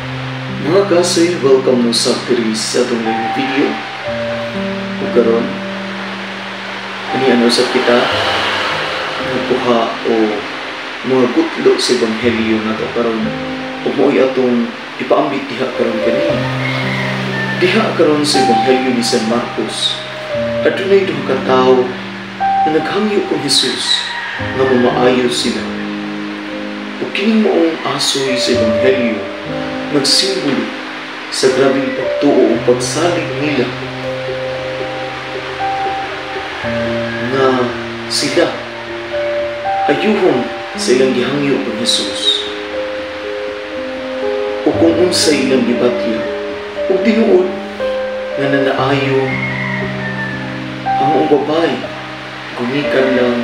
Mga kasoy, welcome no sa series sa itong video. O karon, ano sa kita nagkuha o mga gutlo sa Ebanghelyo na ito karon o mo'y atong ipaambit diha karon kanina. Diha karon sa Ebanghelyo ni San Marcos, adunay duha ka tawo na naghangyo kong Jesus nga mamaayo sila. O kining moong asoy sa Ebanghelyo nagsimbolo sa grabing pagtuo o pagsalig nila na sila ayuhon sa ilang gihangyo kong Jesus o kung unsay ilang gibatya o tinuod nga nanaayo ang mga babay gumikan lang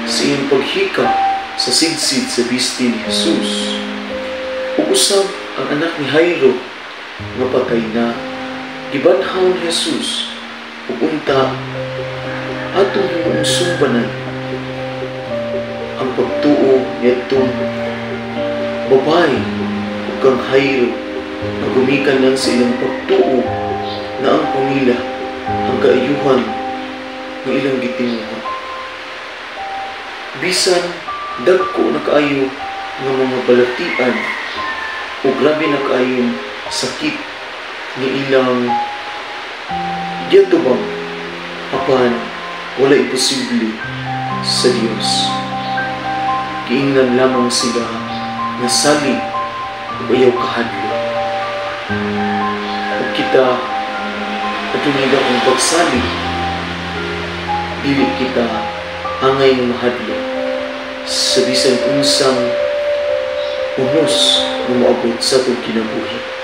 sa iyang paghika sa sidsid sa bisti ni Jesus. O usab ang anak ni Jairo nga patay na gibanhaw ni Jesus ug unta atong himuong sumbanan ang pagtuo nitong babay ug kang Jairo na gumikan lang sa ilang pagtuo na ang pamilya ang kaayuhan ng ilang gitinguha. Bisan dagko na kaayo nga mga balatian o grabe na kaayong sakit ni ilang giyatubang apan wala imposible sa Dios. Giingnan lamang sila na salig o ayaw kahadlo. O kita atuniga kong pagsalig, dili kita angay ng mahadlo sa bisan unsang unos na maabot sa itong kinabuhi.